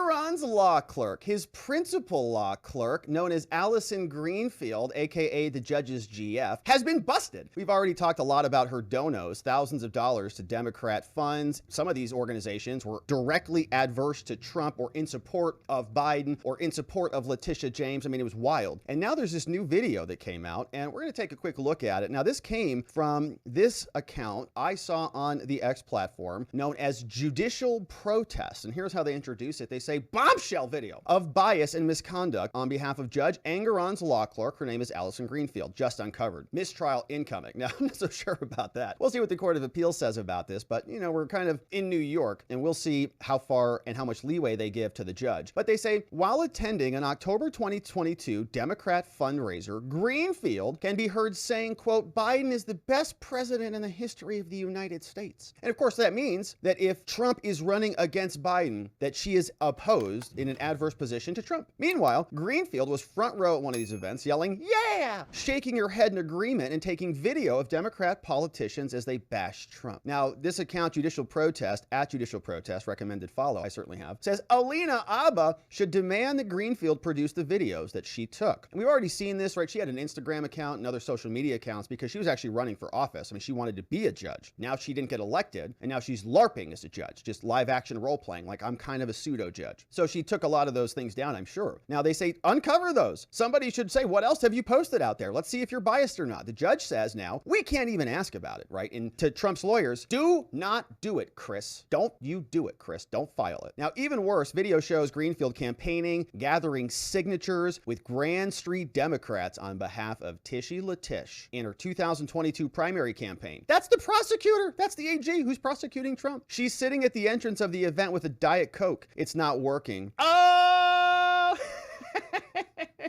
Engoron's law clerk, his principal law clerk, known as Allison Greenfield, aka the judge's GF, has been busted. We've already talked a lot about her donos, thousands of dollars to Democrat funds. Some of these organizations were directly adverse to Trump or in support of Biden or in support of Letitia James. I mean, it was wild. And now there's this new video that came out, and we're going to take a quick look at it. Now, this came from this account I saw on the X platform known as Judicial Protest. And here's how they introduce it. They say, bombshell video of bias and misconduct on behalf of Judge Engoron's law clerk. Her name is Allison Greenfield, just uncovered. Mistrial incoming. Now, I'm not so sure about that. We'll see what the Court of Appeals says about this, but you know, we're kind of in New York, and we'll see how far and how much leeway they give to the judge. But they say, while attending an October 2022 Democrat fundraiser, Greenfield can be heard saying, quote, Biden is the best president in the history of the United States. And of course, that means that if Trump is running against Biden, that she is opposed in an adverse position to Trump. Meanwhile, Greenfield was front row at one of these events yelling, yeah, shaking her head in agreement and taking video of Democrat politicians as they bash Trump. Now, this account, Judicial Protest, at Judicial Protest, recommended follow, I certainly have, says Alina Abba should demand that Greenfield produce the videos that she took. And we've already seen this, right? She had an Instagram account and other social media accounts because she was actually running for office. I mean, she wanted to be a judge. Now she didn't get elected, and now she's LARPing as a judge, just live action role playing, like I'm kind of a pseudo judge. So she took a lot of those things down, I'm sure. Now they say, uncover those. Somebody should say, what else have you posted out there? Let's see if you're biased or not. The judge says now, we can't even ask about it, right? And to Trump's lawyers, do not do it, Chris. Don't you do it, Chris. Don't file it. Now, even worse, video shows Greenfield campaigning, gathering signatures with Grand Street Democrats on behalf of Tishy Latish in her 2022 primary campaign. That's the prosecutor. That's the AG who's prosecuting Trump. She's sitting at the entrance of the event with a Diet Coke. It's not working. Oh!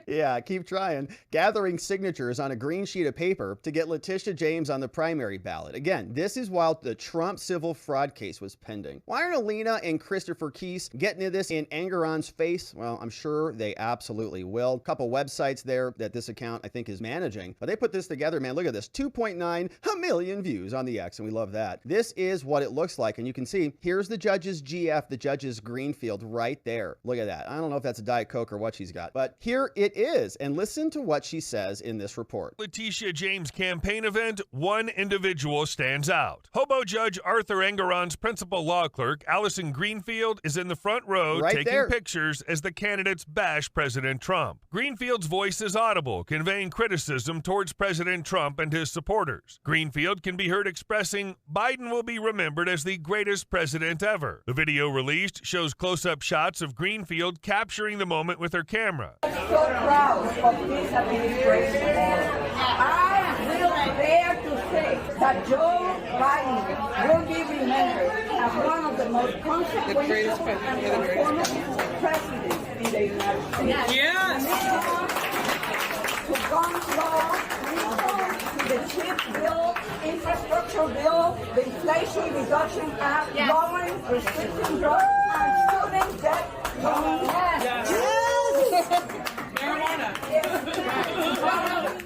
Yeah, keep trying. Gathering signatures on a green sheet of paper to get Letitia James on the primary ballot. Again, this is while the Trump civil fraud case was pending. Why aren't Alina and Christopher Keese getting to this in Engoron's face? Well, I'm sure they absolutely will. A couple websites there that this account, I think, is managing. But they put this together, man. Look at this. 2.9 million views on the X, and we love that. This is what it looks like. And you can see, here's the judge's GF, the judge's Greenfield right there. Look at that. I don't know if that's a Diet Coke or what she's got, but here it is. And listen to what she says in this report. Letitia James campaign event, one individual stands out. Hobo Judge Arthur Engoron's principal law clerk, Allison Greenfield, is in the front row right taking there. pictures as the candidates bash President Trump. Greenfield's voice is audible, conveying criticism towards President Trump and his supporters. Greenfield can be heard expressing, Biden will be remembered as the greatest president ever. The video released shows close-up shots of Greenfield capturing the moment with her camera. So proud of this administration. I will dare to say that Joe Biden will be remembered as one of the most consequential and transformative presidents in the United States. Yes! To gun law, to the CHIP bill, infrastructure bill, the Inflation Reduction Act, lowering prescription drugs, and student debt loan.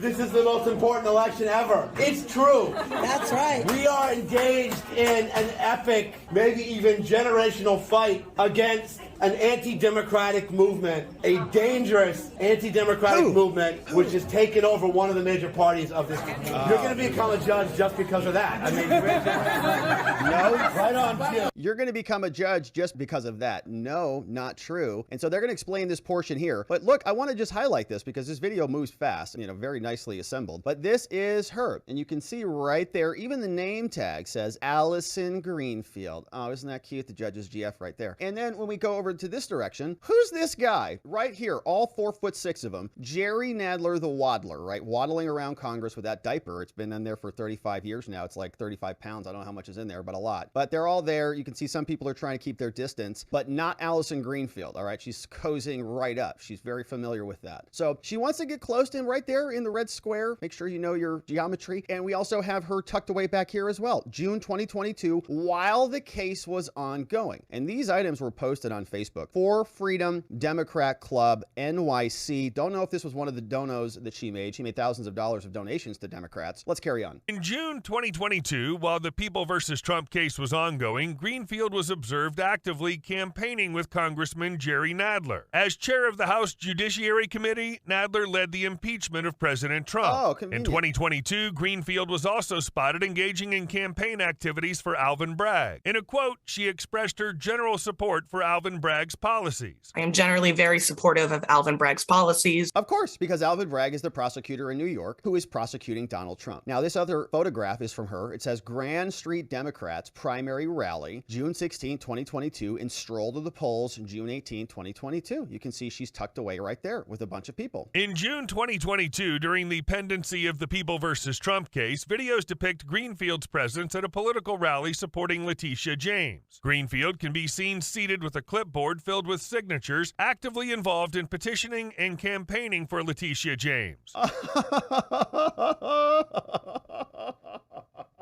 This is the most important election ever. It's true. That's right. We are engaged in an epic, maybe even generational fight against an anti-democratic movement, a dangerous anti-democratic movement, which has taken over one of the major parties of this country. You're going to become a judge just because of that. I mean, no, right on, Jim. You're going to become a judge just because of that. No, not true. And so they're going to explain this portion here. But look, I want to just highlight this because this video moves fast, you know, very nicely assembled. But this is her. And you can see right there, even the name tag says Allison Greenfield. Oh, isn't that cute? The judge's GF right there. And then when we go over to this direction, who's this guy? Right here, all 4'6" of them. Jerry Nadler the Waddler, right? Waddling around Congress with that diaper. It's been in there for 35 years now. It's like 35 pounds. I don't know how much is in there, but a lot. But they're all there. You can see some people are trying to keep their distance, but not Allison Greenfield, all right? She's cozying right up. She's very familiar with that. So she wants to get close to him right there in the red square. Make sure you know your geometry. And we also have her tucked away back here as well. June 2022, while the case was ongoing. And these items were posted on Facebook Facebook. For Freedom Democrat Club NYC. Don't know if this was one of the donos that she made. She made thousands of dollars of donations to Democrats. Let's carry on. In June 2022, while the People versus Trump case was ongoing, Greenfield was observed actively campaigning with Congressman Jerry Nadler. As chair of the House Judiciary Committee, Nadler led the impeachment of President Trump. Oh, convenient. In 2022, Greenfield was also spotted engaging in campaign activities for Alvin Bragg. In a quote, she expressed her general support for Alvin Bragg's policies. I am generally very supportive of Alvin Bragg's policies. Of course, because Alvin Bragg is the prosecutor in New York who is prosecuting Donald Trump. Now, this other photograph is from her. It says Grand Street Democrats primary rally, June 16, 2022, and stroll to the polls June 18, 2022. You can see she's tucked away right there with a bunch of people. In June 2022, during the pendency of the People versus Trump case, videos depict Greenfield's presence at a political rally supporting Letitia James. Greenfield can be seen seated with a clipboard filled with signatures, actively involved in petitioning and campaigning for Letitia James.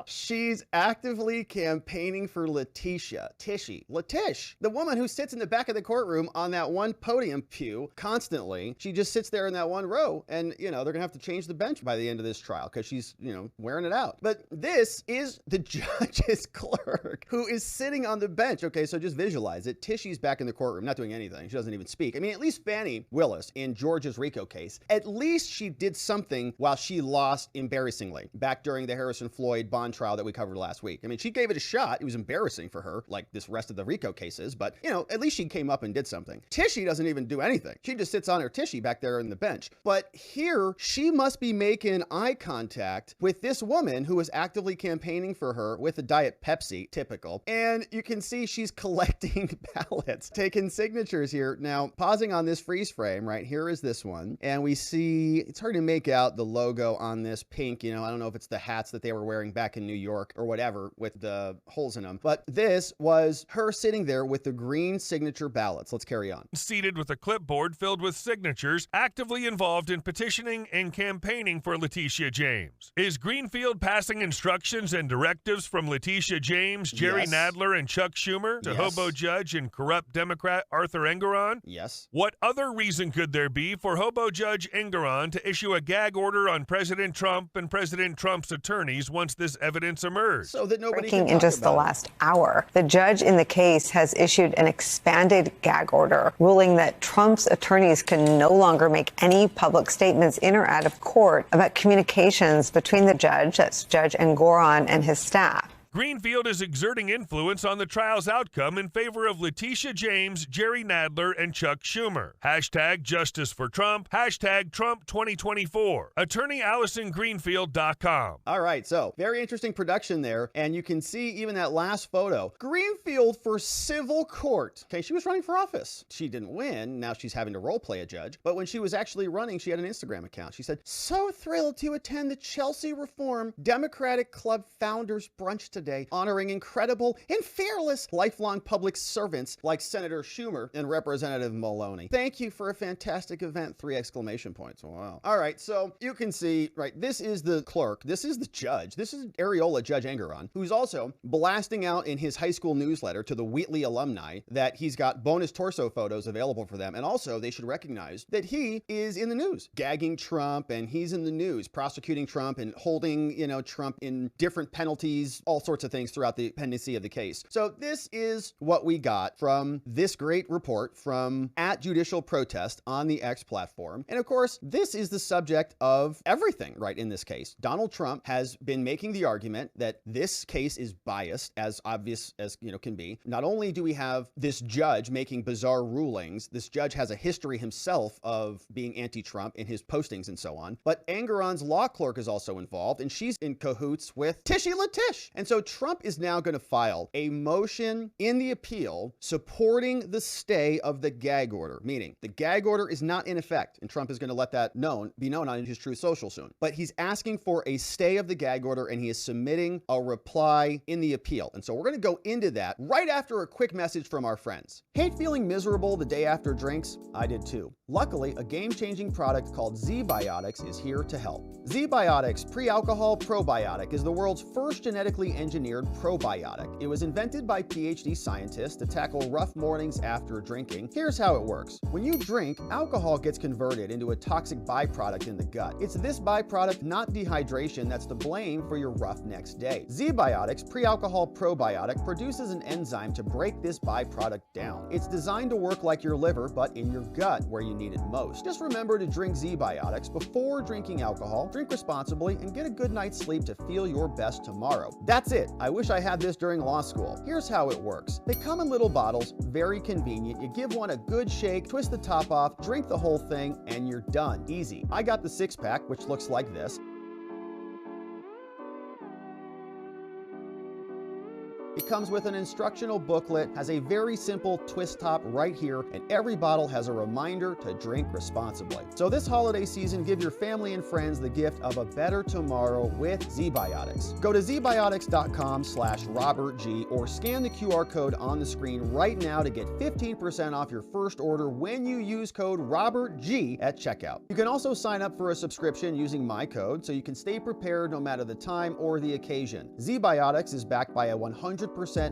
She's actively campaigning for Letitia. Letish, the woman who sits in the back of the courtroom on that one podium pew constantly. She just sits there in that one row, and, they're going to have to change the bench by the end of this trial because she's, wearing it out. But this is the judge's clerk who is sitting on the bench. Okay, so just visualize it. Tishy's back in the courtroom, not doing anything. She doesn't even speak. I mean, at least Fani Willis in Georgia's RICO case, at least she did something while she lost embarrassingly back during the Harrison Floyd bond trial that we covered last week. I mean, she gave it a shot. It was embarrassing for her, like this rest of the RICO cases, but, at least she came up and did something. Tishy doesn't even do anything. She just sits on her Tishy back there in the bench. But here, she must be making eye contact with this woman who is actively campaigning for her with a Diet Pepsi, typical. And you can see she's collecting ballots, taking signatures here. Now, pausing on this freeze frame, right, here is this one. And we see, it's hard to make out the logo on this pink, I don't know if it's the hats that they were wearing back in New York or whatever with the holes in them. But this was her sitting there with the green signature ballots. Let's carry on. Seated with a clipboard filled with signatures, actively involved in petitioning and campaigning for Letitia James. Is Greenfield passing instructions and directives from Letitia James, Jerry Nadler, and Chuck Schumer to hobo judge and corrupt Democrat Arthur Engoron? Yes. What other reason could there be for hobo judge Engoron to issue a gag order on President Trump and President Trump's attorneys once this evidence emerged? So that nobody Breaking in just the last hour, the judge in the case has issued an expanded gag order, ruling that Trump's attorneys can no longer make any public statements in or out of court about communications between the judge, that's Judge Engoron, and his staff. Greenfield is exerting influence on the trial's outcome in favor of Letitia James, Jerry Nadler, and Chuck Schumer. Hashtag Justice for Trump. Hashtag Trump 2024. Attorney Allison Greenfield.com. All right, so very interesting production there. And you can see even that last photo. Greenfield for civil court. Okay, she was running for office. She didn't win. Now she's having to role play a judge. But when she was actually running, she had an Instagram account. She said, "So thrilled to attend the Chelsea Reform Democratic Club Founders Brunch today, honoring incredible and fearless lifelong public servants like Senator Schumer and Representative Maloney. Thank you for a fantastic event." 3 exclamation points. Wow. All right, so you can see, right, this is the clerk. This is the judge. This is Areola Judge Engoron, who's also blasting out in his high school newsletter to the Wheatley alumni that he's got bonus torso photos available for them. And also, they should recognize that he is in the news, gagging Trump, and he's in the news, prosecuting Trump and holding, Trump in different penalties, all sorts of things throughout the pendency of the case. So this is what we got from this great report from @JudicialProtest on the X platform. And of course, this is the subject of everything right in this case. Donald Trump has been making the argument that this case is biased, as obvious as can be. Not only do we have this judge making bizarre rulings, this judge has a history himself of being anti-Trump in his postings and so on, but Engoron's law clerk is also involved, and she's in cahoots with Tishy Latish. And so Trump is now going to file a motion in the appeal supporting the stay of the gag order, meaning the gag order is not in effect, and Trump is going to let that be known on his Truth Social soon. But he's asking for a stay of the gag order, and he is submitting a reply in the appeal. And so we're going to go into that right after a quick message from our friends. Hate feeling miserable the day after drinks? I did too. Luckily, a game-changing product called ZBiotics is here to help. ZBiotics Pre-Alcohol Probiotic is the world's first genetically engineered engineered probiotic. It was invented by PhD scientists to tackle rough mornings after drinking. Here's how it works. When you drink, alcohol gets converted into a toxic byproduct in the gut. It's this byproduct, not dehydration, that's to blame for your rough next day. ZBiotics pre-alcohol probiotic produces an enzyme to break this byproduct down. It's designed to work like your liver, but in your gut where you need it most. Just remember to drink ZBiotics before drinking alcohol, drink responsibly, and get a good night's sleep to feel your best tomorrow. That's it. I wish I had this during law school. Here's how it works. They come in little bottles, very convenient. You give one a good shake, twist the top off, drink the whole thing, and you're done. Easy. I got the 6-pack, which looks like this. It comes with an instructional booklet, has a very simple twist top right here, and every bottle has a reminder to drink responsibly. So this holiday season, give your family and friends the gift of a better tomorrow with ZBiotics. Go to zbiotics.com/RobertG or scan the QR code on the screen right now to get 15% off your first order when you use code RobertG at checkout. You can also sign up for a subscription using my code so you can stay prepared no matter the time or the occasion. ZBiotics is backed by a 100%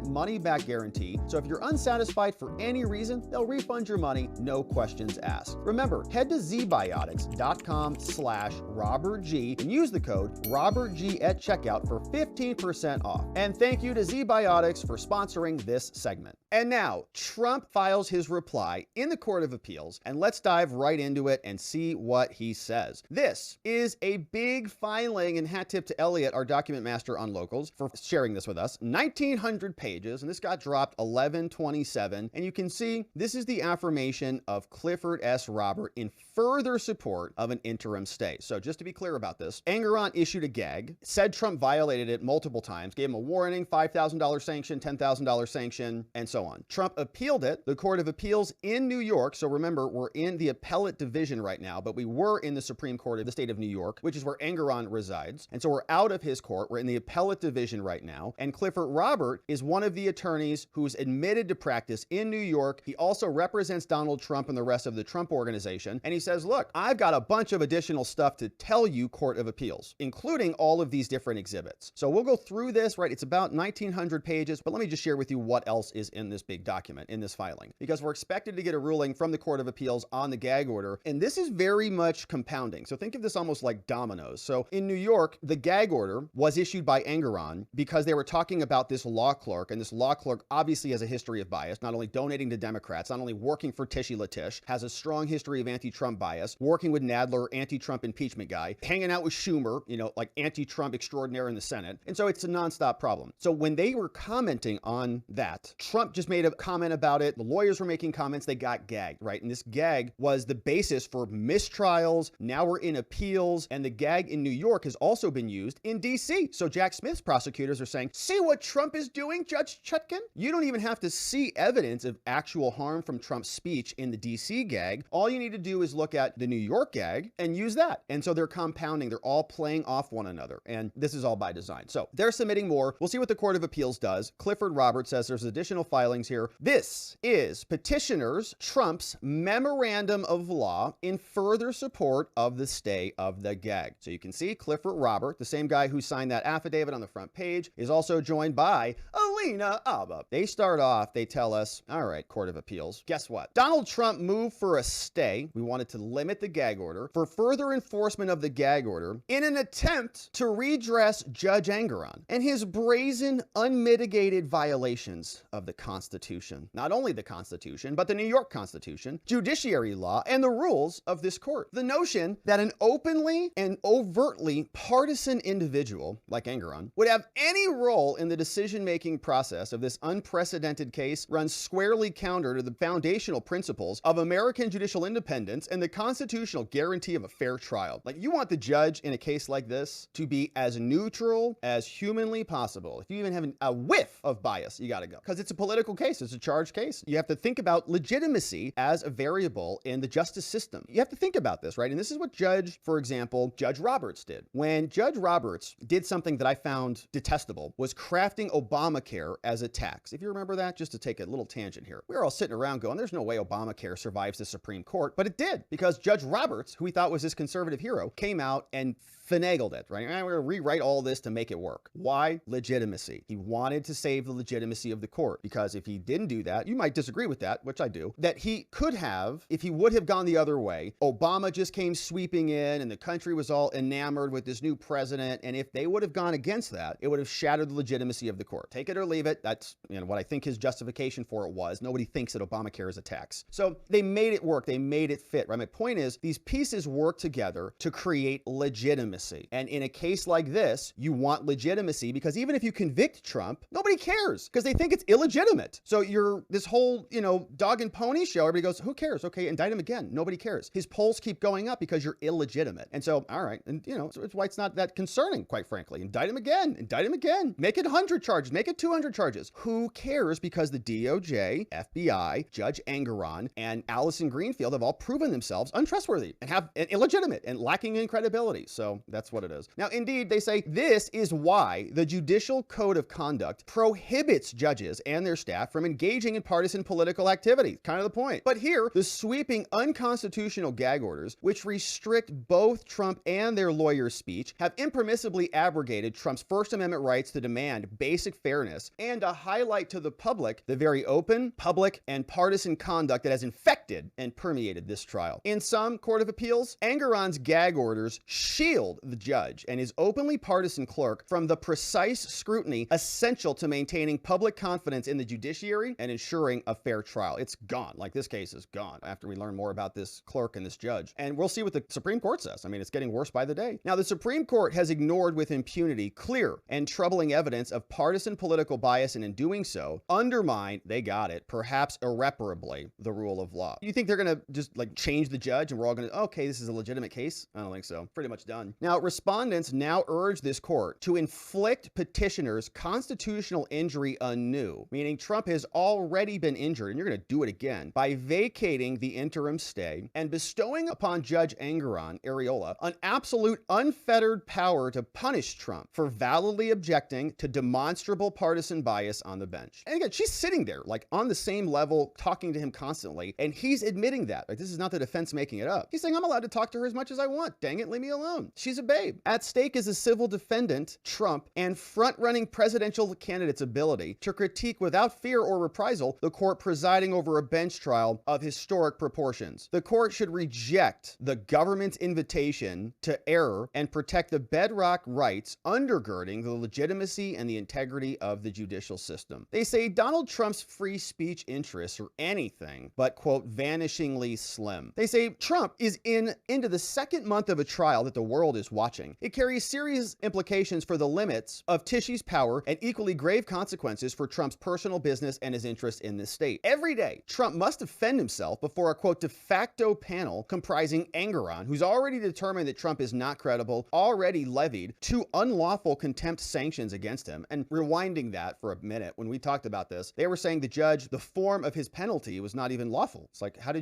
money-back guarantee, so if you're unsatisfied for any reason, they'll refund your money, no questions asked. Remember, head to zbiotics.com/RobertG and use the code RobertG at checkout for 15% off. And thank you to ZBiotics for sponsoring this segment. And now, Trump files his reply in the Court of Appeals, and let's dive right into it and see what he says. This is a big filing, and hat tip to Elliot, our document master on Locals, for sharing this with us. 1,900 pages, and this got dropped 11/27, and you can see this is the affirmation of Clifford S. Robert in further support of an interim stay. So just to be clear about this, Engoron issued a gag, said Trump violated it multiple times, gave him a warning, $5,000 sanction, $10,000 sanction, and so on. Trump appealed it. The Court of Appeals in New York, so remember, we're in the appellate division right now, but we were in the Supreme Court of the state of New York, which is where Engoron resides, and so we're out of his court. We're in the appellate division right now, and Clifford Robert is one of the attorneys who's admitted to practice in New York. He also represents Donald Trump and the rest of the Trump organization, and he says, look, I've got a bunch of additional stuff to tell you, Court of Appeals, including all of these different exhibits. So we'll go through this, right? It's about 1,900 pages, but let me just share with you what else is in this big document, in this filing, because we're expected to get a ruling from the Court of Appeals on the gag order, and this is very much compounding. So think of this almost like dominoes. So in New York, the gag order was issued by Engoron because they were talking about this law clerk, and this law clerk obviously has a history of bias, not only donating to Democrats, not only working for Tishy Latish, has a strong history of anti-Trump bias, working with Nadler, anti-Trump impeachment guy, hanging out with Schumer, you know, like anti-Trump extraordinaire in the Senate. And so it's a nonstop problem. So when they were commenting on that, Trump just made a comment about it. The lawyers were making comments. They got gagged, right? And this gag was the basis for mistrials. Now we're in appeals, and the gag in New York has also been used in DC. So Jack Smith's prosecutors are saying, see what Trump is doing, Judge Chutkan? You don't even have to see evidence of actual harm from Trump's speech in the DC gag. All you need to do is look at the New York gag and use that. And so they're compounding. They're all playing off one another. And this is all by design. So they're submitting more. We'll see what the Court of Appeals does. Clifford Roberts says there's additional filings here. This is petitioners Trump's memorandum of law in further support of the stay of the gag. So you can see Clifford Robert, the same guy who signed that affidavit on the front page, is also joined by Alina Abba. They start off, they tell us, all right, Court of Appeals, guess what? Donald Trump moved for a stay. We wanted to limit the gag order for further enforcement of the gag order in an attempt to redress Judge Engoron and his brazen, unmitigated violations of the Constitution. Not only the Constitution, but the New York Constitution, judiciary law, and the rules of this court. The notion that an openly and overtly partisan individual like Engoron would have any role in the decision-making process of this unprecedented case runs squarely counter to the foundational principles of American judicial independence and the constitutional guarantee of a fair trial. Like, you want the judge in a case like this to be as neutral as humanly possible. If you even have a whiff of bias, you gotta go. Because it's a political political case. It's a charged case. You have to think about legitimacy as a variable in the justice system. You have to think about this, right? And this is what for example, Judge Roberts did. When Judge Roberts did something that I found detestable, was crafting Obamacare as a tax. If you remember that, just to take a little tangent here, we were all sitting around going, there's no way Obamacare survives the Supreme Court, but it did, because Judge Roberts, who we thought was this conservative hero, came out and finagled it, right? We're going to rewrite all this to make it work. Why? Legitimacy. He wanted to save the legitimacy of the court, because if he didn't do that, you might disagree with that, which I do, that he could have, if he would have gone the other way, Obama just came sweeping in and the country was all enamored with this new president. And if they would have gone against that, it would have shattered the legitimacy of the court. Take it or leave it. That's what I think his justification for it was. Nobody thinks that Obamacare is a tax. So they made it work. They made it fit, right? My point is, these pieces work together to create legitimacy. And in a case like this, you want legitimacy, because even if you convict Trump, nobody cares, because they think it's illegitimate. So you're this whole, dog and pony show. Everybody goes, who cares? Okay, indict him again. Nobody cares. His polls keep going up because you're illegitimate. And so, all right. And so it's why it's not that concerning, quite frankly. Indict him again, make it 100 charges, make it 200 charges. Who cares? Because the DOJ, FBI, Judge Engoron, and Allison Greenfield have all proven themselves untrustworthy and illegitimate and lacking in credibility. So that's what it is. Now, indeed, they say this is why the Judicial Code of Conduct prohibits judges and their staff from engaging in partisan political activity. Kind of the point. But here, the sweeping unconstitutional gag orders, which restrict both Trump and their lawyers' speech, have impermissibly abrogated Trump's First Amendment rights to demand basic fairness and to highlight to the public the very open, public, and partisan conduct that has infected and permeated this trial. In some Court of Appeals, Engoron's gag orders shield the judge and his openly partisan clerk from the precise scrutiny essential to maintaining public confidence in the judiciary and ensuring a fair trial. It's gone. Like, this case is gone after we learn more about this clerk and this judge. And we'll see what the Supreme Court says. I mean, it's getting worse by the day. Now, the Supreme Court has ignored with impunity clear and troubling evidence of partisan political bias, and in doing so, undermine, they got it, perhaps irreparably, the rule of law. You think they're going to just change the judge and we're all going to, okay, this is a legitimate case? I don't think so. Pretty much done. Now, respondents now urge this court to inflict petitioners constitutional injury anew, meaning Trump has already been injured and you're going to do it again, by vacating the interim stay and bestowing upon Judge Engoron, Areola, an absolute unfettered power to punish Trump for validly objecting to demonstrable partisan bias on the bench. And again, she's sitting there on the same level, talking to him constantly, and he's admitting that. This is not the defense making it up. He's saying, I'm allowed to talk to her as much as I want. Dang it, leave me alone. She's a babe. At stake is a civil defendant, Trump, and front-running presidential candidate's ability to critique without fear or reprisal the court presiding over a bench trial of historic proportions. The court should reject the government's invitation to error and protect the bedrock rights undergirding the legitimacy and the integrity of the judicial system. They say Donald Trump's free speech interests are anything but, quote, vanishingly slim. They say Trump is into the second month of a trial that the world is watching. It carries serious implications for the limits of Tishy's power and equally grave consequences for Trump's personal business and his interest in this state. Every day, Trump must defend himself before a, quote, de facto panel comprising Engoron, who's already determined that Trump is not credible, already levied 2 unlawful contempt sanctions against him. And rewinding that for a minute, when we talked about this, they were saying the form of his penalty was not even lawful. It's like, where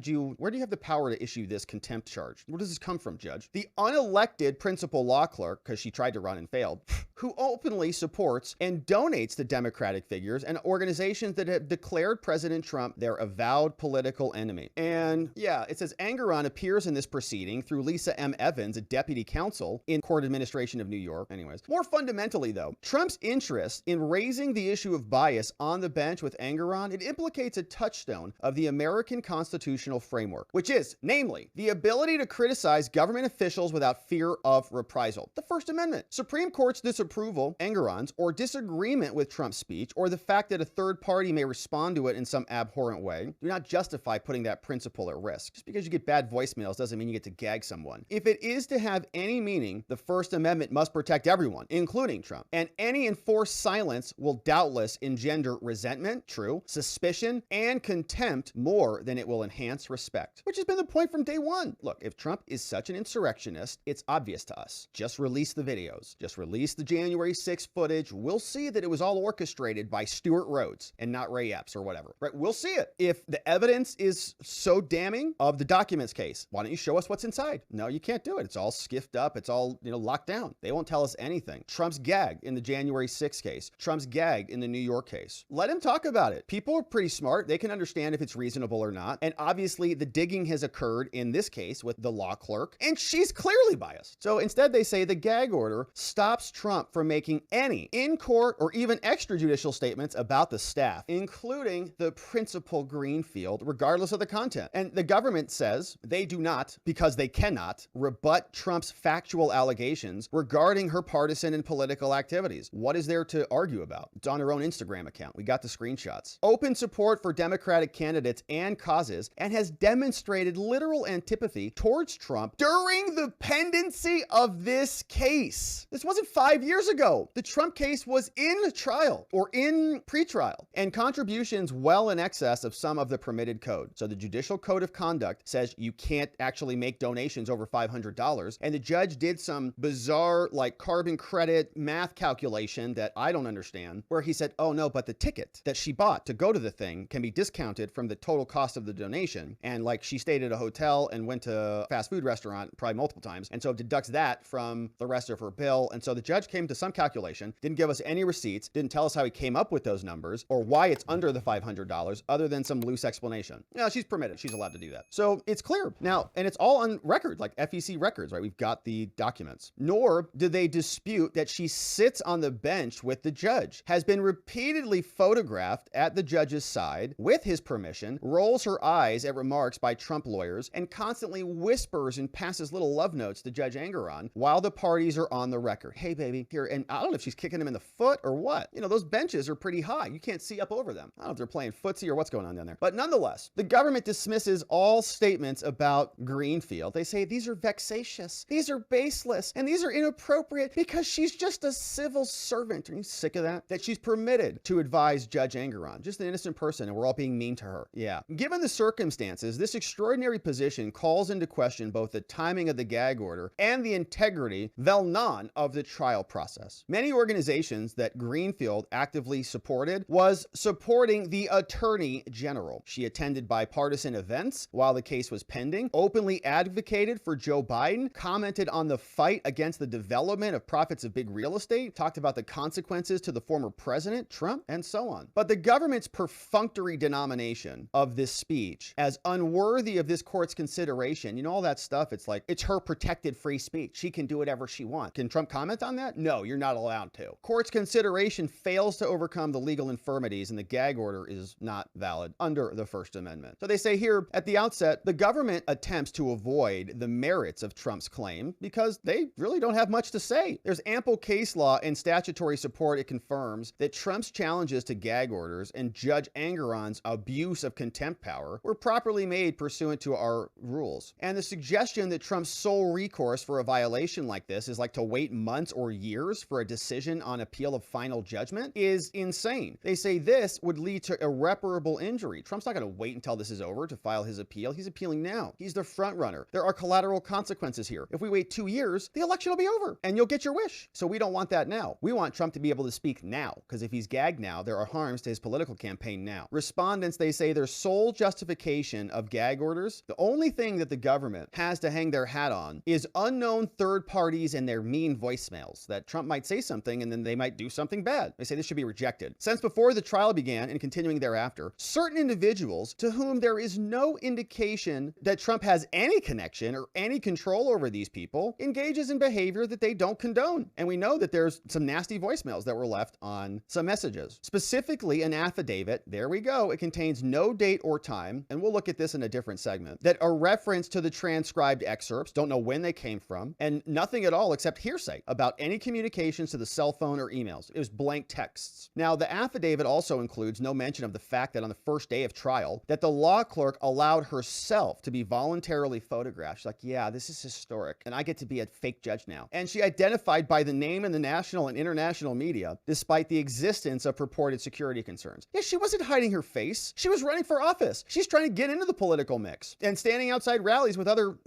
do you have the power to issue this contempt charge? Where does this come from, Judge? The unelected principal law clerk, because she tried to run and failed, who openly supports and donates to Democratic figures and organizations that have declared President Trump their avowed political enemy. And yeah, it says Engoron appears in this proceeding through Lisa M. Evans, a deputy counsel in Court Administration of New York. Anyways, more fundamentally though, Trump's interest in raising the issue of bias on the bench with Engoron, it implicates a touchstone of the American constitutional framework, which is, namely, the ability to criticize government officials without fear of reprisal. The First Amendment. Supreme Court's disapproval, Engoron's, or disagreement with Trump's speech, or the fact that a third party may respond to it in some abhorrent way, do not justify putting that principle at risk. Just because you get bad voicemails doesn't mean you get to gag someone. If it is to have any meaning, the First Amendment must protect everyone, including Trump. And any enforced silence will doubtless engender resentment, true, suspicion, and contempt more than it will enhance respect, which has been the point from day one. Look, if Trump is such an insurrectionist, it's obvious to us. Just release the videos. Just release the January 6th footage. We'll see that it was all orchestrated by Stuart Rhodes. and not Ray Epps or whatever, right? We'll see it. If the evidence is so damning of the documents case, why don't you show us what's inside? No, you can't do it. It's all skiffed up. It's all, locked down. They won't tell us anything. Trump's gagged in the January 6th case. Trump's gagged in the New York case. Let him talk about it. People are pretty smart. They can understand if it's reasonable or not. And obviously the digging has occurred in this case with the law clerk, and she's clearly biased. So instead they say the gag order stops Trump from making any in-court or even extrajudicial statements about the staff, including the principal Greenfield, regardless of the content. And the government says they do not, because they cannot, rebut Trump's factual allegations regarding her partisan and political activities. What is there to argue about? It's on her own Instagram account. We got the screenshots. Open support for Democratic candidates and causes, and has demonstrated literal antipathy towards Trump during the pendency of this case. This wasn't 5 years ago. The Trump case was in trial or in pretrial, and contributions well in excess of some of the permitted code. So the Judicial Code of Conduct says you can't actually make donations over $500, and the judge did some bizarre carbon credit math calculation that I don't understand, where he said, oh no, but the ticket that she bought to go to the thing can be discounted from the total cost of the donation. And she stayed at a hotel and went to a fast food restaurant probably multiple times, and so it deducts that from the rest of her bill. And so the judge came to some calculation, didn't give us any receipts, didn't tell us how he came up with those numbers or why it's under the $500 other than some loose explanation. Yeah, she's permitted. She's allowed to do that. So it's clear now, and it's all on record, like FEC records, right? We've got the documents. Nor do they dispute that she sits on the bench with the judge, has been repeatedly photographed at the judge's side with his permission, rolls her eyes at remarks by Trump lawyers, and constantly whispers and passes little love notes to Judge Engoron while the parties are on the record. Hey, baby, here. And I don't know if she's kicking him in the foot or what. Those benches are pretty high. You can't see up over them. I don't know if they're playing footsie or what's going on down there. But nonetheless, the government dismisses all statements about Greenfield. They say these are vexatious, these are baseless, and these are inappropriate because she's just a civil servant. Are you sick of that? That she's permitted to advise Judge Engoron, just an innocent person, and we're all being mean to her. Yeah. Given the circumstances, this extraordinary position calls into question both the timing of the gag order and the integrity, vel non, of the trial process. Many organizations that Greenfield actively supported was supporting the Attorney General. She attended bipartisan events while the case was pending, openly advocated for Joe Biden, commented on the fight against the development of profits of big real estate, talked about the consequences to the former president, Trump, and so on. But the government's perfunctory denomination of this speech as unworthy of this court's consideration, all that stuff, it's her protected free speech. She can do whatever she wants. Can Trump comment on that? No, you're not allowed to. Court's consideration fails to overcome the legal infirmities, and the gag order is not valid under the First Amendment. So they say here at the outset, the government attempts to avoid the merits of Trump's claim because they really don't have much to say. There's ample case law and statutory support. It confirms that Trump's challenges to gag orders and Judge Engoron's abuse of contempt power were properly made pursuant to our rules. And the suggestion that Trump's sole recourse for a violation like this is to wait months or years for a decision on appeal of final judgment is insane. They say this would lead to irreparable injury. Trump's not going to wait until this is over to file his appeal. He's appealing now. He's the front runner. There are collateral consequences here. If we wait 2 years, the election will be over and you'll get your wish. So we don't want that now. We want Trump to be able to speak now, because if he's gagged now, there are harms to his political campaign now. Respondents, they say their sole justification of gag orders, the only thing that the government has to hang their hat on, is unknown third parties and their mean voicemails, that Trump might say something and then they might do something bad. They say this should be rejected. Since before the trial began and continuing thereafter, certain individuals to whom there is no indication that Trump has any connection or any control over these people engages in behavior that they don't condone. And we know that there's some nasty voicemails that were left on some messages. Specifically, an affidavit, there we go, it contains no date or time, and we'll look at this in a different segment, that are reference to the transcribed excerpts, don't know when they came from, and nothing at all except hearsay about any communications to the cell phone or emails. It was blank texts. Now, the affidavit also includes no mention of the fact that on the first day of trial, that the law clerk allowed herself to be voluntarily photographed. She's like, yeah, this is historic, and I get to be a fake judge now. And she identified by the name in the national and international media, despite the existence of purported security concerns. Yeah, she wasn't hiding her face. She was running for office. She's trying to get into the political mix and standing outside rallies with other,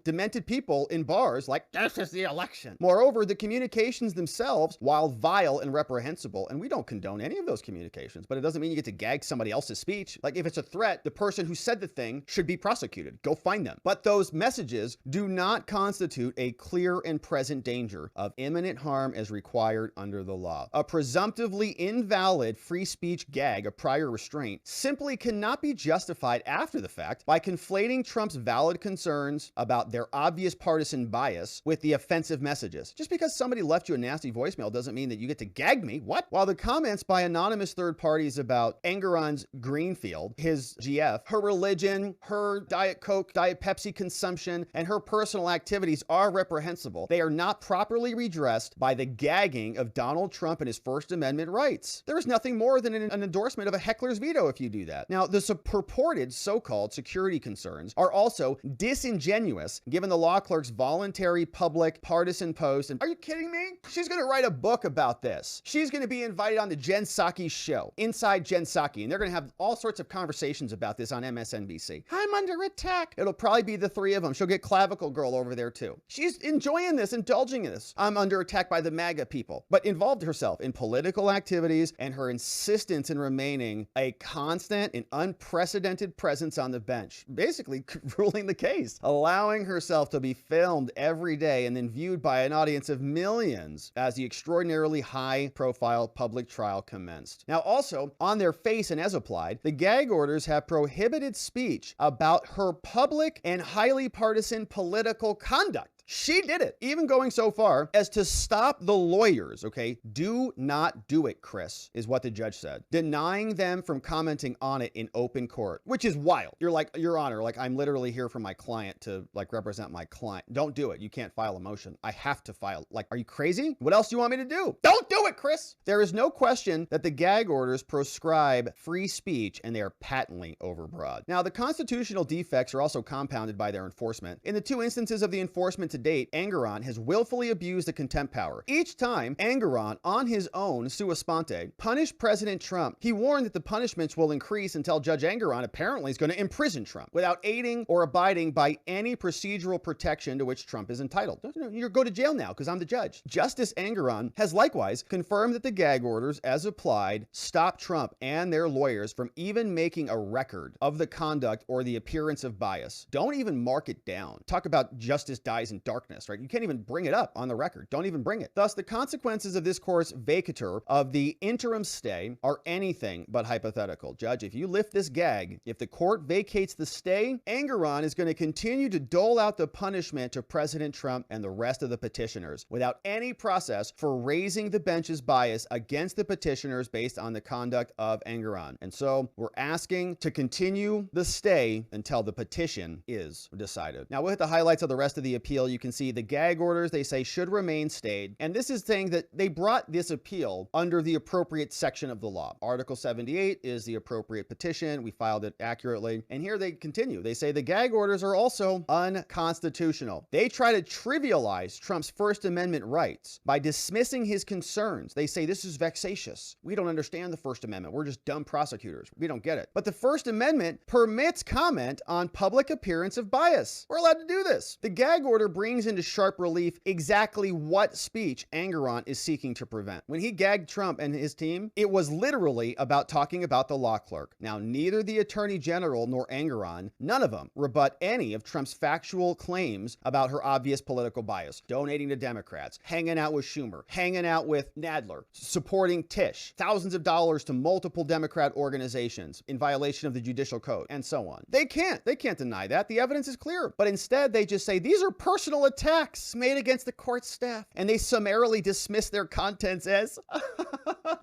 demented people in bars like, this is the election. Moreover, the communications themselves, while vile and reprehensible, and we don't condone any of those communications, limitations, but it doesn't mean you get to gag somebody else's speech. Like, if it's a threat, the person who said the thing should be prosecuted. Go find them. But those messages do not constitute a clear and present danger of imminent harm as required under the law. A presumptively invalid free speech gag of prior restraint simply cannot be justified after the fact by conflating Trump's valid concerns about their obvious partisan bias with the offensive messages. Just because somebody left you a nasty voicemail doesn't mean that you get to gag me. What? While the comments by anonymous third parties about Engoron's Greenfield, his GF, her religion, her Diet Coke, Diet Pepsi consumption, and her personal activities are reprehensible, they are not properly redressed by the gagging of Donald Trump and his First Amendment rights. There is nothing more than an endorsement of a heckler's veto if you do that. Now, the purported so-called security concerns are also disingenuous given the law clerk's voluntary public partisan post. And are you kidding me? She's going to write a book about this. She's going to be invited on the Jen Psaki's show, Inside Jen Psaki, and they're going to have all sorts of conversations about this on MSNBC. I'm under attack. It'll probably be the three of them. She'll get Clavicle Girl over there too. She's enjoying this, indulging in this. I'm under attack by the MAGA people, but involved herself in political activities and her insistence in remaining a constant and unprecedented presence on the bench, basically ruling the case, allowing herself to be filmed every day and then viewed by an audience of millions as the extraordinarily high-profile public trial commenced. Now, also, on their face and as applied, the gag orders have prohibited speech about her public and highly partisan political conduct. She did it, even going so far as to stop the lawyers, okay? Do not do it, Chris, is what the judge said, denying them from commenting on it in open court, which is wild. You're like, Your Honor, like, I'm literally here for my client to, like, represent my client. Don't do it. You can't file a motion. I have to file. Like, are you crazy? What else do you want me to do? Don't do it, Chris. There is no question that the gag orders proscribe free speech, and they are patently overbroad. Now, the constitutional defects are also compounded by their enforcement. In the two instances of the enforcement to date, Engoron has willfully abused the contempt power. Each time, Engoron, on his own, sua sponte, punished President Trump. He warned that the punishments will increase until Judge Engoron apparently is going to imprison Trump without aiding or abiding by any procedural protection to which Trump is entitled. You go to jail now because I'm the judge. Justice Engoron has likewise confirmed that the gag orders, as applied, stop Trump and their lawyers from even making a record of the conduct or the appearance of bias. Don't even mark it down. Talk about justice dies in darkness, right? You can't even bring it up on the record. Don't even bring it. Thus, the consequences of this court's vacatur of the interim stay are anything but hypothetical. Judge, if you lift this gag, if the court vacates the stay, Engoron is going to continue to dole out the punishment to President Trump and the rest of the petitioners without any process for raising the bench's bias against the petitioners based on the conduct of Engoron. And so we're asking to continue the stay until the petition is decided. Now, we'll hit the highlights of the rest of the appeal. You can see the gag orders, they say, should remain stayed. And this is saying that they brought this appeal under the appropriate section of the law. Article 78 is the appropriate petition. We filed it accurately. And here they continue. They say the gag orders are also unconstitutional. They try to trivialize Trump's First Amendment rights by dismissing his concerns. They say this is vexatious. We don't understand the First Amendment. We're just dumb prosecutors. We don't get it. But the First Amendment permits comment on public appearance of bias. We're allowed to do this. The gag order brings into sharp relief exactly what speech Engoron is seeking to prevent. When he gagged Trump and his team, it was literally about talking about the law clerk. Now, neither the Attorney General nor Engoron, none of them, rebut any of Trump's factual claims about her obvious political bias, donating to Democrats, hanging out with Schumer, hanging out with Nadler, supporting Tisch, thousands of dollars to multiple Democrat organizations in violation of the judicial code, and so on. They can't deny that. The evidence is clear. But instead, they just say these are personal attacks made against the court staff, and they summarily dismiss their contents as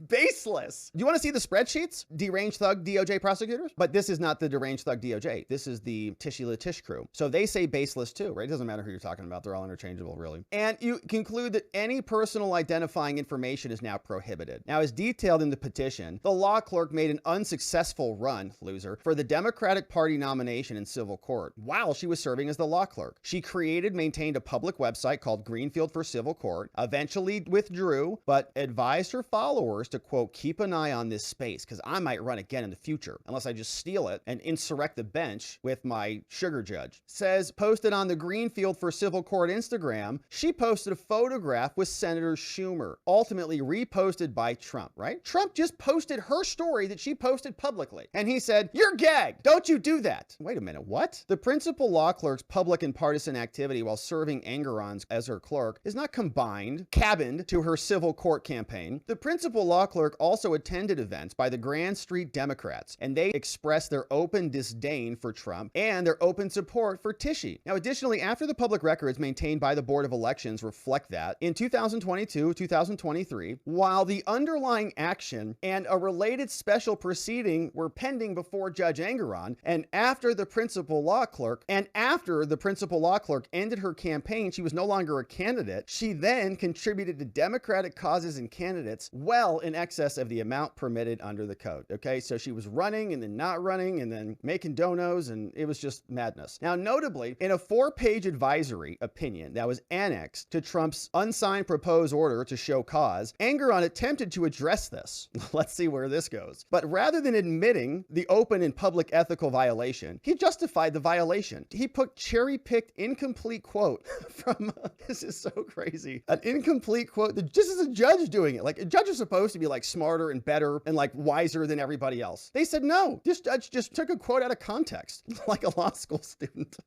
baseless. Do you want to see the spreadsheets? Deranged thug DOJ prosecutors? But this is not the deranged thug DOJ. This is the Tishy Latish crew. So they say baseless too, right? It doesn't matter who you're talking about. They're all interchangeable, really. And you conclude that any personal identifying information is now prohibited. Now, as detailed in the petition, the law clerk made an unsuccessful run, loser, for the Democratic Party nomination in civil court while she was serving as the law clerk. She created, maintained, maintained a public website called Greenfield for Civil Court, eventually withdrew, but advised her followers to, quote, keep an eye on this space because I might run again in the future unless I just steal it and insurrect the bench with my sugar judge. Says, posted on the Greenfield for Civil Court Instagram, she posted a photograph with Senator Schumer, ultimately reposted by Trump, right? Trump just posted her story that she posted publicly. And he said, you're gagged. Don't you do that. Wait a minute, what? The principal law clerk's public and partisan activity while serving Engoron as her clerk is not cabined to her civil court campaign. The principal law clerk also attended events by the Grand Street Democrats, and they expressed their open disdain for Trump and their open support for Tishy. Now, additionally, after the public records maintained by the Board of Elections reflect that, in 2022, 2023, while the underlying action and a related special proceeding were pending before Judge Engoron, and after the principal law clerk ended her campaign, she was no longer a candidate. She then contributed to Democratic causes and candidates well in excess of the amount permitted under the code. Okay, so she was running and then not running and then making donos, and it was just madness. Now, notably, in a 4-page advisory opinion that was annexed to Trump's unsigned proposed order to show cause, Engoron attempted to address this. Let's see where this goes. But rather than admitting the open and public ethical violation, he justified the violation. He put cherry-picked incomplete quote from, this is so crazy, an incomplete quote, just as a judge doing it. Like, a judge is supposed to be like smarter and better and like wiser than everybody else. They said, no, this judge just took a quote out of context, like a law school student.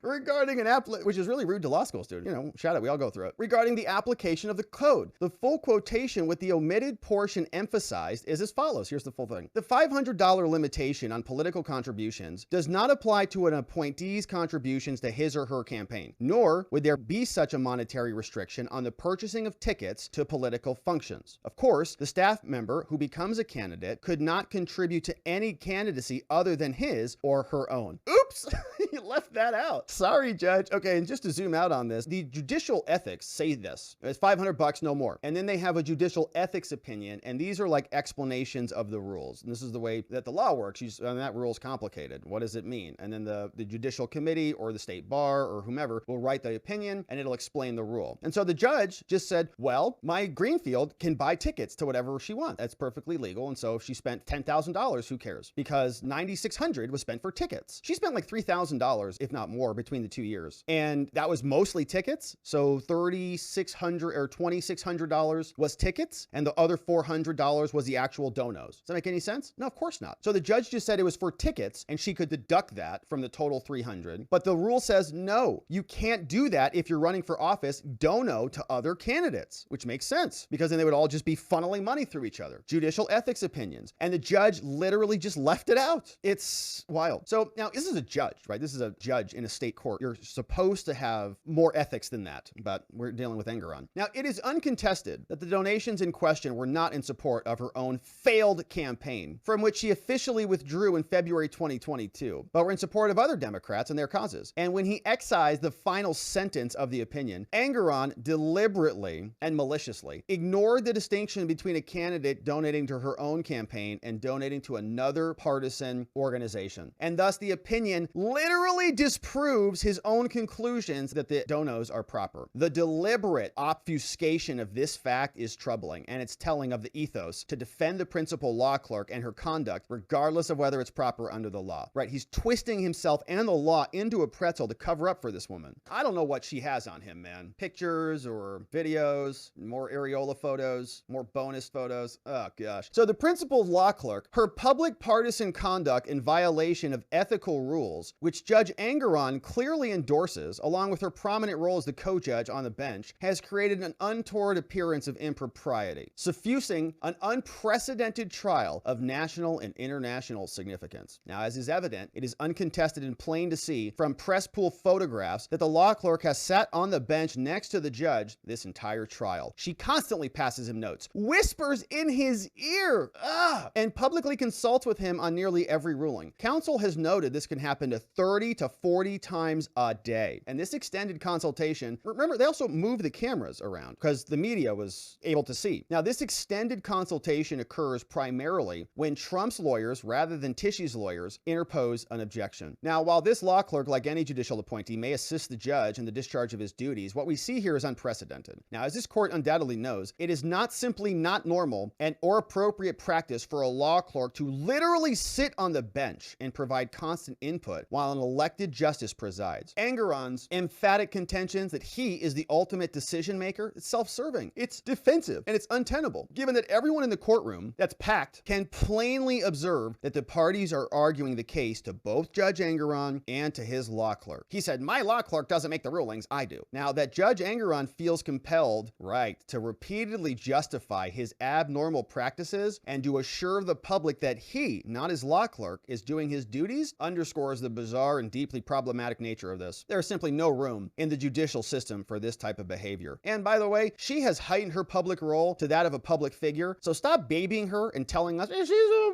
Regarding which is really rude to law school students. You know, shout out, we all go through it. Regarding the application of the code, the full quotation with the omitted portion emphasized is as follows. Here's the full thing. The $500 limitation on political contributions does not apply to an appointee's contributions to his or her campaign, nor would there be such a monetary restriction on the purchasing of tickets to political functions. Of course, the staff member who becomes a candidate could not contribute to any candidacy other than his or her own. Oops, you left that out. Sorry, Judge. Okay, and just to zoom out on this, the judicial ethics say this. It's $500, no more. And then they have a judicial ethics opinion, and these are like explanations of the rules. And this is the way that the law works. And that rule is complicated. What does it mean? And then the judicial committee or the state bar or whomever will write the opinion, and it'll explain the rule. And so the judge just said, well, my Greenfield can buy tickets to whatever she wants. That's perfectly legal. And so if she spent $10,000, who cares? Because $9,600 was spent for tickets. She spent like $3,000, if not more, between the 2 years. And that was mostly tickets. So $3,600 or $2,600 was tickets, and the other $400 was the actual donos. Does that make any sense? No, of course not. So the judge just said it was for tickets, and she could deduct that from the total $300. But the rule says, no, you can't do that if you're running for office dono to other candidates, which makes sense because then they would all just be funneling money through each other. Judicial ethics opinions. And the judge literally just left it out. It's wild. So now this is a judge, right? This is a judge in a state court. You're supposed to have more ethics than that, but we're dealing with Engoron. Now, it is uncontested that the donations in question were not in support of her own failed campaign, from which she officially withdrew in February 2022, but were in support of other Democrats and their causes. And when he excised the final sentence of the opinion, Engoron deliberately and maliciously ignored the distinction between a candidate donating to her own campaign and donating to another partisan organization. And thus the opinion literally disproves his own conclusions that the donos are proper. The deliberate obfuscation of this fact is troubling, and it's telling of the ethos to defend the principal law clerk and her conduct, regardless of whether it's proper under the law, right? He's twisting himself and the law into a pretzel to cover up for this woman. I don't know what she has on him, man. Pictures or videos, more areola photos, more bonus photos. Oh gosh. So the principal law clerk, her public partisan conduct in violation of ethical rules, which Judge Engoron clearly endorses, along with her prominent role as the co-judge on the bench, has created an untoward appearance of impropriety, suffusing an unprecedented trial of national and international significance. Now, as is evident, it is uncontested and plain to see from press pool photographs that the law clerk has sat on the bench next to the judge this entire trial. She constantly passes him notes, whispers in his ear, and publicly consults with him on nearly every ruling. Counsel has noted this can happen to 30 to 40 times times a day. And this extended consultation, remember, they also moved the cameras around because the media was able to see. Now, this extended consultation occurs primarily when Trump's lawyers, rather than Tishy's lawyers, interpose an objection. Now, while this law clerk, like any judicial appointee, may assist the judge in the discharge of his duties, what we see here is unprecedented. Now, as this court undoubtedly knows, it is not simply not normal and or appropriate practice for a law clerk to literally sit on the bench and provide constant input while an elected justice presides. Engoron's emphatic contentions that he is the ultimate decision maker is self-serving. It's defensive and it's untenable, given that everyone in the courtroom that's packed can plainly observe that the parties are arguing the case to both Judge Engoron and to his law clerk. He said, my law clerk doesn't make the rulings, I do. Now, that Judge Engoron feels compelled, right, to repeatedly justify his abnormal practices and to assure the public that he, not his law clerk, is doing his duties underscores the bizarre and deeply problematic nature of this. There is simply no room in the judicial system for this type of behavior. And by the way, she has heightened her public role to that of a public figure, so stop babying her and telling us, she's a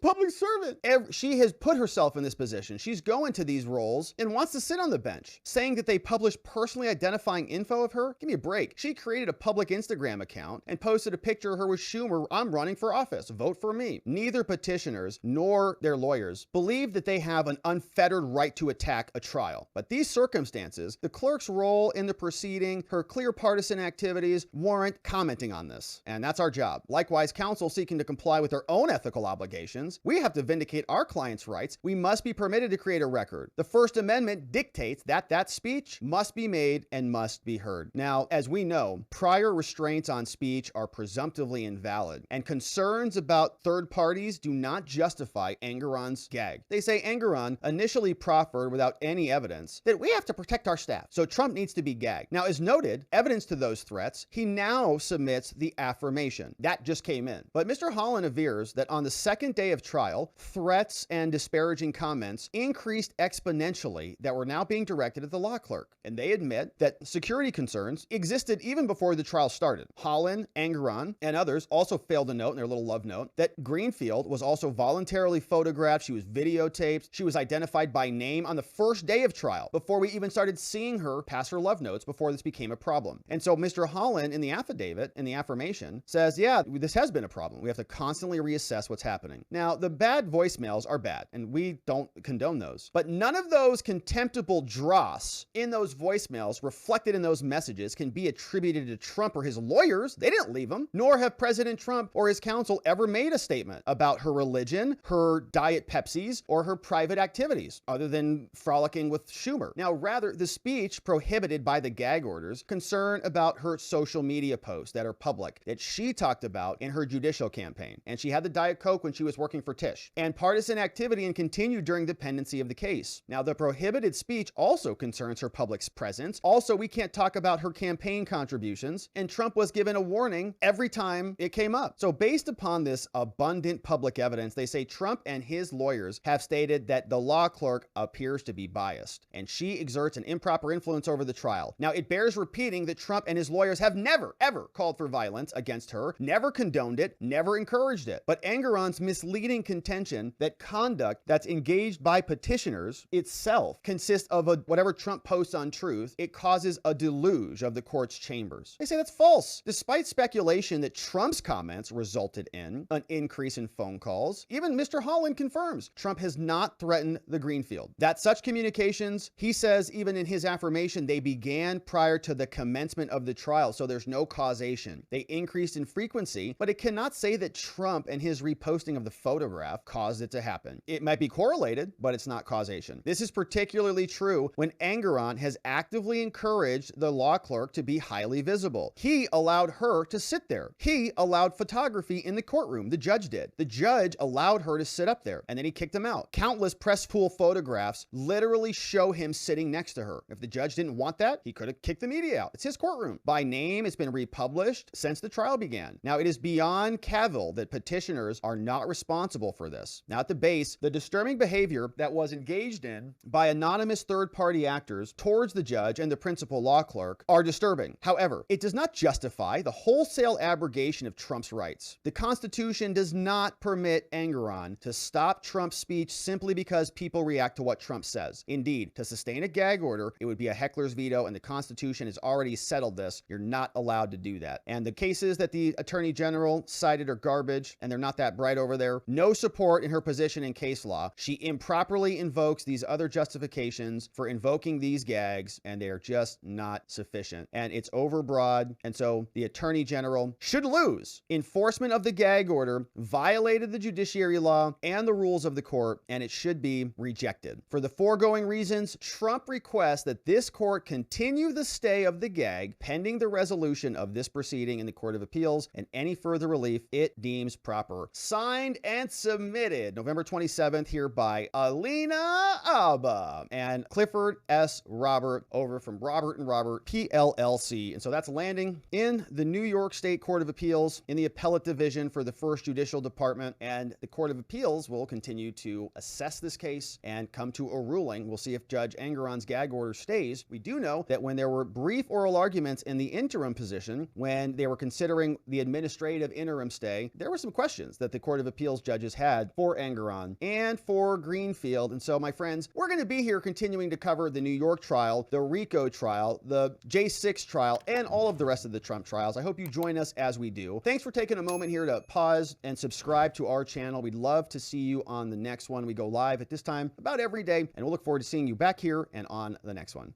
public servant. She has put herself in this position. She's going to these roles and wants to sit on the bench. Saying that they published personally identifying info of her? Give me a break. She created a public Instagram account and posted a picture of her with Schumer, I'm running for office, vote for me. Neither petitioners nor their lawyers believe that they have an unfettered right to attack a trial. But these circumstances, the clerk's role in the proceeding, her clear partisan activities warrant commenting on this. And that's our job. Likewise, counsel seeking to comply with their own ethical obligations, we have to vindicate our clients' rights. We must be permitted to create a record. The First Amendment dictates that that speech must be made and must be heard. Now, as we know, prior restraints on speech are presumptively invalid, and concerns about third parties do not justify Engoron's gag. They say Engoron initially proffered without any evidence that we have to protect our staff, so Trump needs to be gagged. Now, as noted, evidence to those threats, he now submits the affirmation. That just came in. But Mr. Holland avers that on the second day of trial, threats and disparaging comments increased exponentially that were now being directed at the law clerk. And they admit that security concerns existed even before the trial started. Holland, Engoron, and others also failed to note in their little love note that Greenfield was also voluntarily photographed. She was videotaped. She was identified by name on the first day of trial before we even started seeing her pass her love notes before this became a problem. And so Mr. Holland in the affidavit, in the affirmation, says, yeah, this has been a problem. We have to constantly reassess what's happening. Now, the bad voicemails are bad, and we don't condone those. But none of those contemptible dross in those voicemails reflected in those messages can be attributed to Trump or his lawyers. They didn't leave them, nor have President Trump or his counsel ever made a statement about her religion, her Diet Pepsis, or her private activities, other than frolicking with Schumer. Now, rather, the speech prohibited by the gag orders concern about her social media posts that are public, that she talked about in her judicial campaign. And she had the Diet Coke when she was working for Tish. And partisan activity and continued during the pendency of the case. Now, the prohibited speech also concerns her public presence. Also, we can't talk about her campaign contributions, and Trump was given a warning every time it came up. So based upon this abundant public evidence, they say Trump and his lawyers have stated that the law clerk appears to be biased, and she exerts an improper influence over the trial. Now, it bears repeating that Trump and his lawyers have never, ever called for violence against her, never condoned it, never encouraged it. But Engoron's misleading contention that conduct that's engaged by petitioners itself consists of whatever Trump posts on Truth, it causes a deluge of the court's chambers. They say that's false. Despite speculation that Trump's comments resulted in an increase in phone calls, even Mr. Holland confirms Trump has not threatened the Greenfield. That such communications, he says, even in his affirmation, they began prior to the commencement of the trial, so there's no causation. They increased in frequency, but it cannot say that Trump and his reposting of the photograph caused it to happen. It might be correlated, but it's not causation. This is particularly true when Engoron has actively encouraged the law clerk to be highly visible. He allowed her to sit there. He allowed photography in the courtroom. The judge did. The judge allowed her to sit up there, and then he kicked him out. Countless press pool photographs literally show him sitting next to her. If the judge didn't want that, he could have kicked the media out. It's his courtroom. By name, it's been republished since the trial began. Now, it is beyond cavil that petitioners are not responsible for this. Now, at the base, the disturbing behavior that was engaged in by anonymous third-party actors towards the judge and the principal law clerk are disturbing. However, it does not justify the wholesale abrogation of Trump's rights. The Constitution does not permit Engoron to stop Trump's speech simply because people react to what Trump says. was. Indeed, to sustain a gag order, it would be a heckler's veto, and the Constitution has already settled this. You're not allowed to do that. And the cases that the Attorney General cited are garbage, and they're not that bright over there. No support in her position in case law. She improperly invokes these other justifications for invoking these gags, and they are just not sufficient. And it's overbroad, and so the Attorney General should lose. Enforcement of the gag order violated the judiciary law and the rules of the court, and it should be rejected. For the foregoing reasons, Trump requests that this court continue the stay of the gag pending the resolution of this proceeding in the Court of Appeals and any further relief it deems proper. Signed and submitted November 27th here by Alina Abba and Clifford S. Robert over from Robert & Robert PLLC. And so that's landing in the New York State Court of Appeals in the Appellate Division for the First Judicial Department. And the Court of Appeals will continue to assess this case and come to a ruling. We'll see if Judge Engoron's gag order stays. We do know that when there were brief oral arguments in the interim position, when they were considering the administrative interim stay, there were some questions that the Court of Appeals judges had for Engoron and for Greenfield. And so, my friends, we're going to be here continuing to cover the New York trial, the RICO trial, the J6 trial, and all of the rest of the Trump trials. I hope you join us as we do. Thanks for taking a moment here to pause and subscribe to our channel. We'd love to see you on the next one. We go live at this time about every day, and we'll look forward to seeing you back here and on the next one.